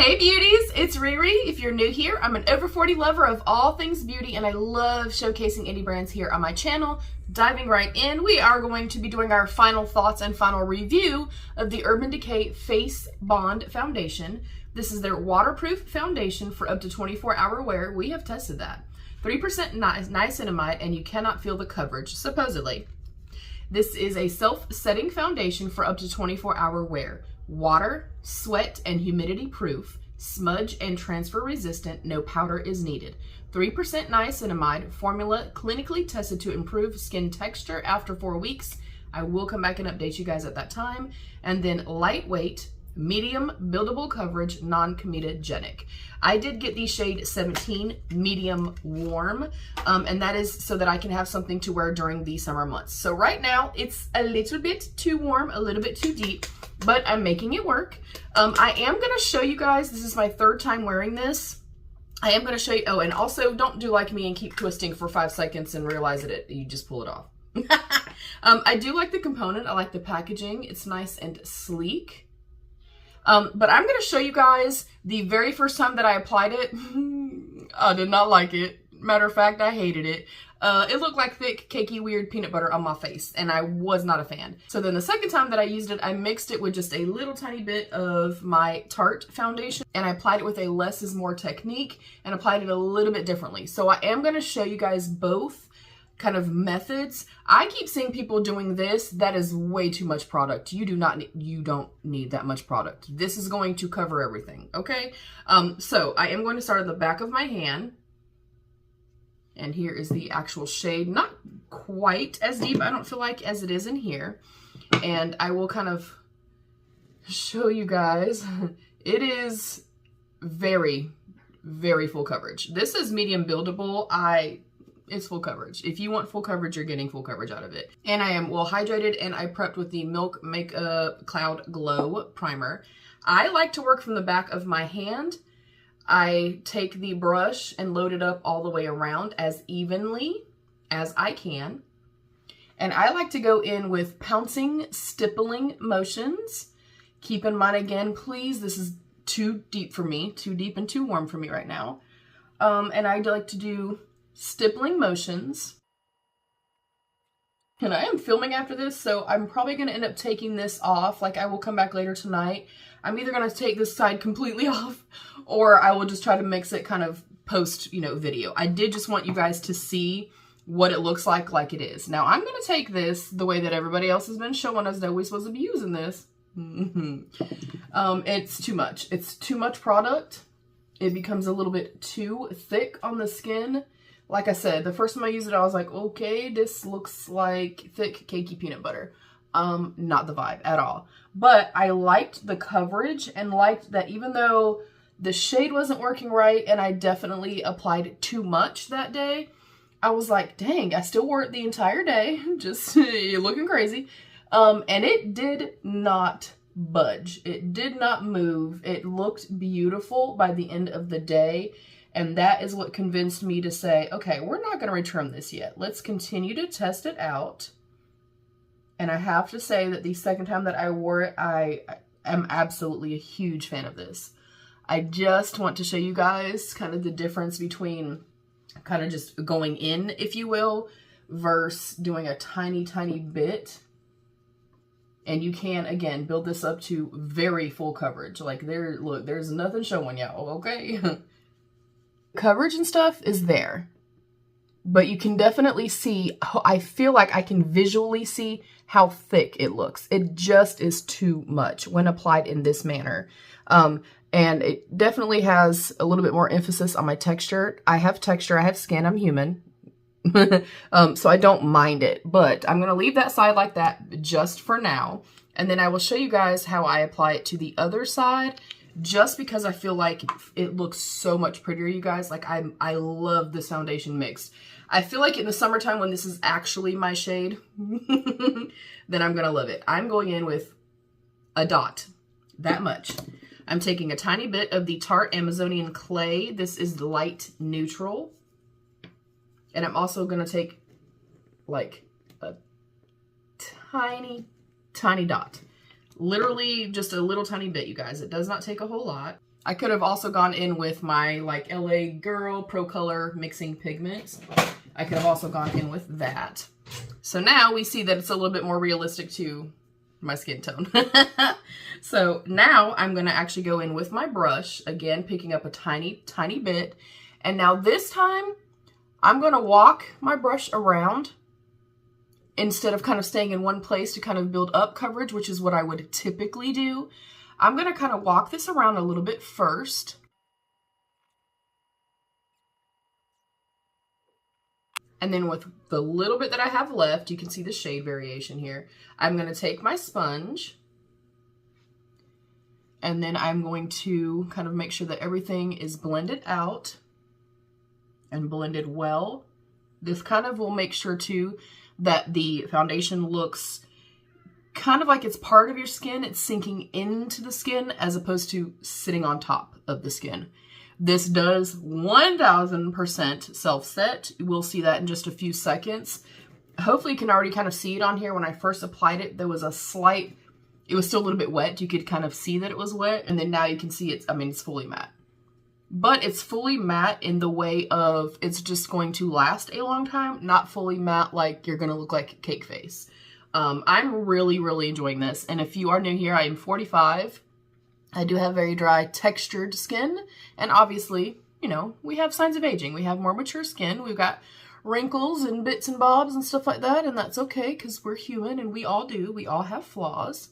Hey beauties, it's Riri. If you're new here, I'm an over 40 lover of all things beauty and I love showcasing indie brands here on my channel. Diving right in, we are going to be doing our final thoughts and final review of the Urban Decay Face Bond Foundation. This is their waterproof foundation for up to 24-hour wear. We have tested that. 3% niacinamide and you cannot feel the coverage, supposedly. This is a self-setting foundation for up to 24-hour wear. Water, sweat, and humidity proof, smudge and transfer resistant, no powder is needed. 3% niacinamide, formula clinically tested to improve skin texture after 4 weeks. I will come back and update you guys at that time. And then lightweight, medium buildable coverage, non-comedogenic. I did get the shade 17 medium warm, and that is so that I can have something to wear during the summer months. So right now it's a little bit too warm, a little bit too deep, but I'm making it work. I am going to show you guys, this is my third time wearing this. I am going to show you, oh, and also don't do like me and keep twisting for 5 seconds and realize that you just pull it off. I do like the component. I like the packaging. It's nice and sleek. But I'm going to show you guys the very first time that I applied it. I did not like it. Matter of fact, I hated it. It looked like thick, cakey, weird peanut butter on my face, and I was not a fan. So then the second time that I used it, I mixed it with just a little tiny bit of my Tarte foundation, and I applied it with a less is more technique, and applied it a little bit differently. So I am going to show you guys both kind of methods. I keep seeing people doing this. That is way too much product. You don't need that much product. This is going to cover everything, okay? So I am going to start at the back of my hand. And here is the actual shade. Not quite as deep, I don't feel like, as it is in here. And I will kind of show you guys. It is very, very full coverage. This is medium buildable. It's full coverage. If you want full coverage, you're getting full coverage out of it. And I am well hydrated, and I prepped with the Milk Makeup Cloud Glow Primer. I like to work from the back of my hand. I take the brush and load it up all the way around as evenly as I can. And I like to go in with pouncing, stippling motions. Keep in mind, again, please, this is too deep for me, too deep and too warm for me right now. And I like to do stippling motions. And I am filming after this, so I'm probably going to end up taking this off. Like, I will come back later tonight. I'm either going to take this side completely off, or I will just try to mix it kind of post, video. I did just want you guys to see what it looks like it is. Now, I'm going to take this the way that everybody else has been showing us that we're supposed to be using this. It's too much. It's too much product. It becomes a little bit too thick on the skin. Like I said, the first time I used it, I was like, okay, this looks like thick, cakey peanut butter. Not the vibe at all. But I liked the coverage and liked that even though the shade wasn't working right and I definitely applied too much that day, I was like, dang, I still wore it the entire day. Just looking crazy. And it did not budge. It did not move. It looked beautiful by the end of the day. And that is what convinced me to say, okay, we're not going to return this yet. Let's continue to test it out. And I have to say that the second time that I wore it, I am absolutely a huge fan of this. I just want to show you guys kind of the difference between kind of just going in, if you will, versus doing a tiny, tiny bit. And you can, again, build this up to very full coverage. Like, look, there's nothing showing y'all, okay? Coverage and stuff is there, but you can definitely see, I feel like I can visually see how thick it looks. It just is too much when applied in this manner. And it definitely has a little bit more emphasis on my texture. I have texture, I have skin, I'm human. So I don't mind it, but I'm going to leave that side like that just for now. And then I will show you guys how I apply it to the other side. Just because I feel like it looks so much prettier, you guys. Like, I love this foundation mix. I feel like in the summertime when this is actually my shade, then I'm going to love it. I'm going in with a dot, that much. I'm taking a tiny bit of the Tarte Amazonian Clay. This is light neutral. And I'm also going to take like a tiny dot. Literally just a little tiny bit, you guys. It does not take a whole lot. I could have also gone in with my like LA Girl Pro Color mixing pigments. I could have also gone in with that. So now we see that it's a little bit more realistic to my skin tone. So now I'm gonna actually go in with my brush, again, picking up a tiny, tiny bit. And now this time, I'm gonna walk my brush around instead of kind of staying in one place to kind of build up coverage, which is what I would typically do. I'm gonna kind of walk this around a little bit first. And then with the little bit that I have left, you can see the shade variation here. I'm gonna take my sponge and then I'm going to kind of make sure that everything is blended out and blended well. This kind of will make sure too that the foundation looks kind of like it's part of your skin. It's sinking into the skin as opposed to sitting on top of the skin. This does 1000% self-set. We'll see that in just a few seconds. Hopefully you can already kind of see it on here. When I first applied it, there was a slight, it was still a little bit wet. You could kind of see that it was wet. And then now you can see it's, I mean, it's fully matte. But it's fully matte in the way of it's just going to last a long time, not fully matte like you're going to look like cake face. I'm really, really enjoying this. And if you are new here, I am 45. I do have very dry textured skin. And obviously, you know, we have signs of aging. We have more mature skin. We've got wrinkles and bits and bobs and stuff like that. And that's okay because we're human and we all do. We all have flaws.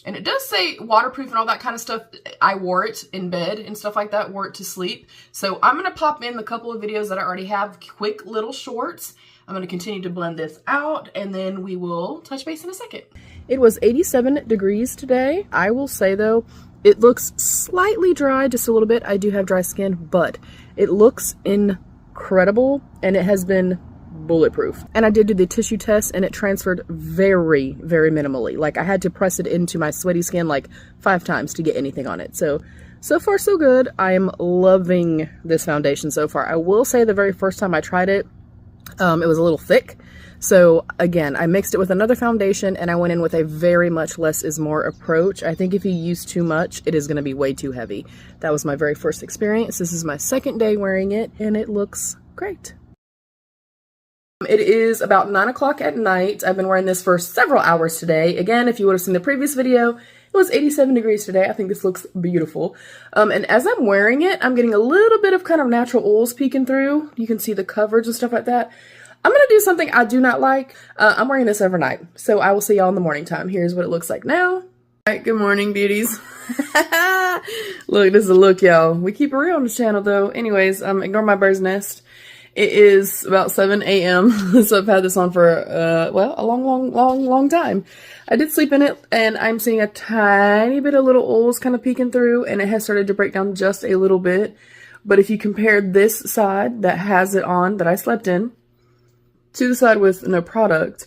And it does say waterproof and all that kind of stuff. I wore it in bed and stuff like that, wore it to sleep. So I'm going to pop in the couple of videos that I already have, quick little shorts. I'm going to continue to blend this out and then we will touch base in a second. It was 87 degrees today. I will say though, it looks slightly dry, just a little bit. I do have dry skin, but it looks incredible and it has been bulletproof. And I did do the tissue test and it transferred very, very minimally. Like I had to press it into my sweaty skin like 5 times to get anything on it. So far so good. I am loving this foundation so far. I will say the very first time I tried it, it was a little thick. So again, I mixed it with another foundation and I went in with a very much less is more approach. I think if you use too much, it is going to be way too heavy. That was my very first experience. This is my second day wearing it and it looks great. It is about 9 o'clock at night. I've been wearing this for several hours today. Again, if you would have seen the previous video, it was 87 degrees today. I think this looks beautiful. And as I'm wearing it, I'm getting a little bit of kind of natural oils peeking through. You can see the coverage and stuff like that. I'm going to do something I do not like. I'm wearing this overnight. So I will see y'all in the morning time. Here's what it looks like now. All right, good morning, beauties. Look, this is a look, y'all. We keep it real on this channel, though. Anyways, ignore my bird's nest. It is about 7 a.m. So I've had this on for, well, a long time. I did sleep in it and I'm seeing a tiny bit of little oils kind of peeking through and it has started to break down just a little bit. But if you compare this side that has it on that I slept in to the side with no product,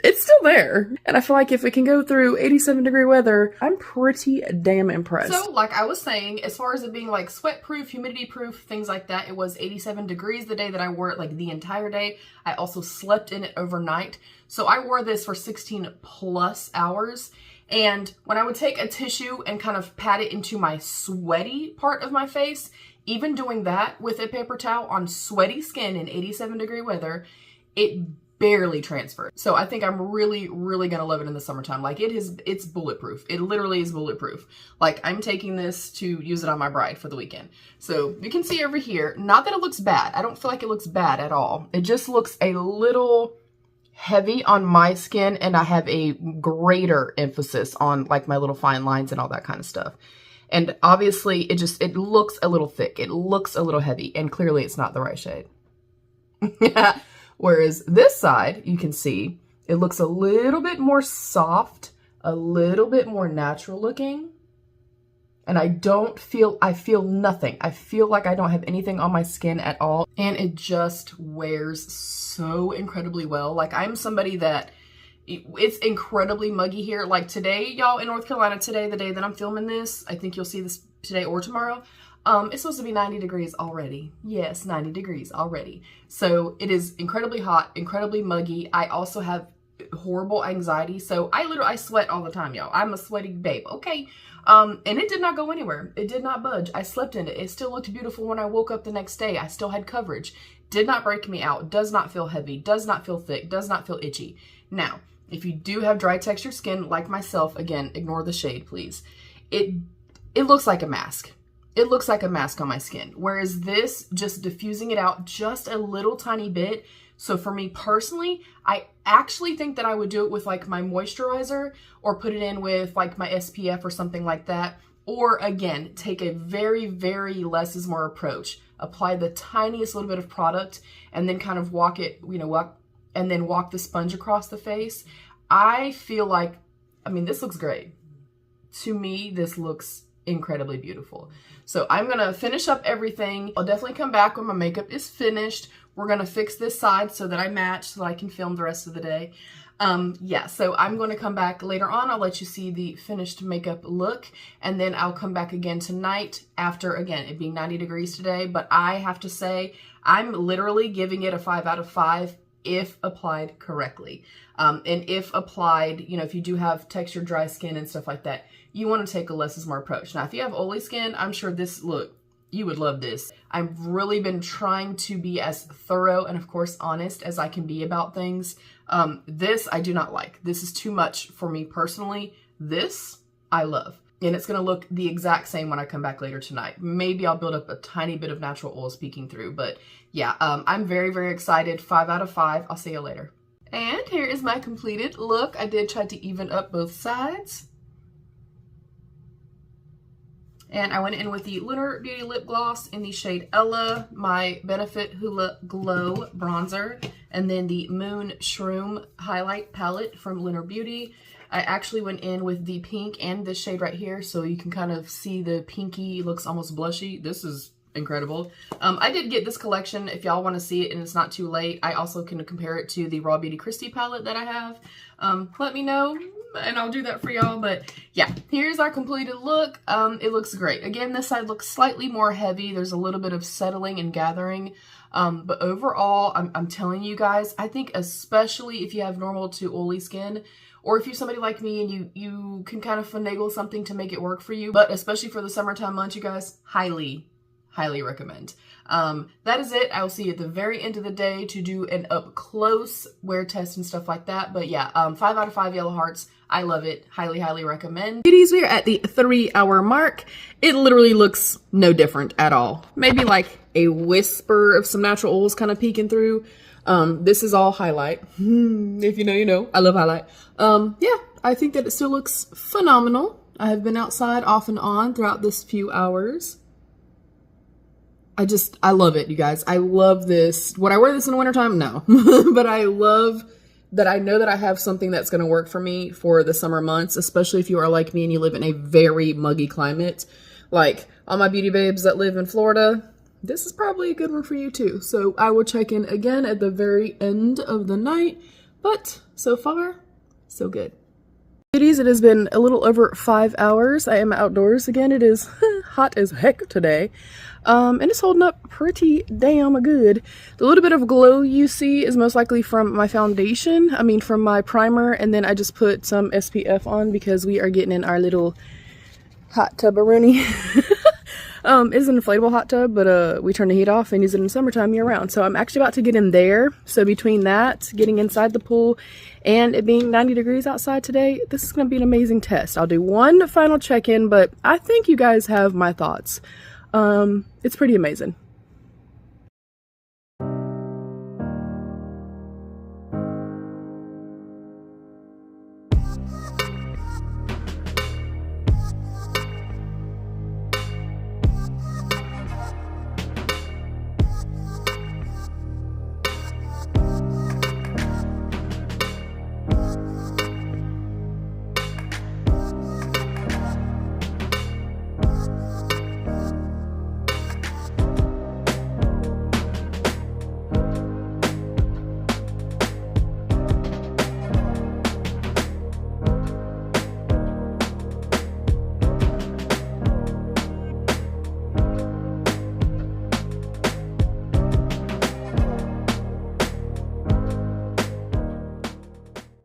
it's still there. And I feel like if it can go through 87-degree weather, I'm pretty damn impressed. So like I was saying, as far as it being like sweat proof, humidity proof, things like that, it was 87 degrees the day that I wore it, like the entire day. I also slept in it overnight. So I wore this for 16 plus hours. And when I would take a tissue and kind of pat it into my sweaty part of my face, even doing that with a paper towel on sweaty skin in 87-degree weather, it barely transferred. So I think I'm really gonna love it in the summertime. Like it's bulletproof. It literally is bulletproof. Like I'm taking this to use it on my bride for the weekend. So you can see over here, not that it looks bad. I don't feel like it looks bad at all. It just looks a little heavy on my skin and I have a greater emphasis on like my little fine lines and all that kind of stuff. And obviously it looks a little thick. It looks a little heavy and clearly it's not the right shade. Whereas this side, you can see, it looks a little bit more soft, a little bit more natural looking. And I feel nothing. I feel like I don't have anything on my skin at all. And it just wears so incredibly well. Like I'm somebody that, it's incredibly muggy here. Like today, y'all, in North Carolina, today, the day that I'm filming this, I think you'll see this today or tomorrow. It's supposed to be 90 degrees already. Yes, 90 degrees already. So it is incredibly hot, incredibly muggy. I also have horrible anxiety. So I sweat all the time, y'all. I'm a sweaty babe, okay? And it did not go anywhere. It did not budge. I slept in it. It still looked beautiful when I woke up the next day. I still had coverage. Did not break me out. Does not feel heavy. Does not feel thick. Does not feel itchy. Now, if you do have dry textured skin like myself, again, ignore the shade, please. It looks like a mask. It looks like a mask on my skin. Whereas this, just diffusing it out just a little tiny bit. So for me personally, I actually think that I would do it with like my moisturizer or put it in with like my SPF or something like that. Or again, take a very, very less is more approach. Apply the tiniest little bit of product and then kind of walk it, you know, walk the sponge across the face. I feel like, I mean, this looks great. To me, this looks incredibly beautiful. So I'm gonna finish up everything. I'll definitely come back when my makeup is finished. We're gonna fix this side so that I match so that I can film the rest of the day. Yeah, so I'm going to come back later on. I'll let you see the finished makeup look, and then I'll come back again tonight after, again, it being 90 degrees today. But I have to say, I'm literally giving it a 5 out of 5 if applied correctly. And if applied, you know, if you do have textured dry skin and stuff like that, you want to take a less is more approach. Now, if you have oily skin, I'm sure this look, you would love this. I've really been trying to be as thorough and of course honest as I can be about things. This I do not like. This is too much for me personally. This I love. And it's gonna look the exact same when I come back later tonight. Maybe I'll build up a tiny bit of natural oils peeking through, but yeah, I'm very, very excited. 5 out of 5. I'll see you later. And here is my completed look. I did try to even up both sides. And I went in with the Lunar Beauty Lip Gloss in the shade Ella, my Benefit Hula Glow Bronzer, and then the Moon Shroom Highlight Palette from Lunar Beauty. I actually went in with the pink and this shade right here, so you can kind of see the pinky looks almost blushy. This is incredible. I did get this collection if y'all want to see it and it's not too late. I also can compare it to the Raw Beauty Christie palette that I have. Let me know and I'll do that for y'all. But yeah, here's our completed look. It looks great. Again, this side looks slightly more heavy. There's a little bit of settling and gathering. But overall, I'm telling you guys, I think especially if you have normal to oily skin, or if you're somebody like me and you can kind of finagle something to make it work for you, but especially for the summertime months, you guys, highly recommend. That is it. I will see you at the very end of the day to do an up close wear test and stuff like that. But yeah, 5 out of 5 yellow hearts. I love it. Highly recommend. Beauties, we are at the 3-hour mark. It literally looks no different at all. Maybe like a whisper of some natural oils kind of peeking through. This is all highlight. If you know, you know. I love highlight. Yeah, I think that it still looks phenomenal. I have been outside off and on throughout this few hours. I love it, you guys. I love this. Would I wear this in the wintertime? No. But I love that I know that I have something that's going to work for me for the summer months, especially if you are like me and you live in a very muggy climate. Like all my beauty babes that live in Florida, this is probably a good one for you too. So I will check in again at the very end of the night. But so far, so good. Beauties, it has been a little over 5 hours. I am outdoors again. It is hot as heck today. And it's holding up pretty damn good. The little bit of glow you see is most likely from my foundation. I mean, from my primer. And then I just put some SPF on because we are getting in our little hot tub-a-rooney. It's an inflatable hot tub, but we turn the heat off and use it in the summertime year round. So I'm actually about to get in there. So between that, getting inside the pool, and it being 90 degrees outside today, this is going to be an amazing test. I'll do one final check-in, but I think you guys have my thoughts. It's pretty amazing.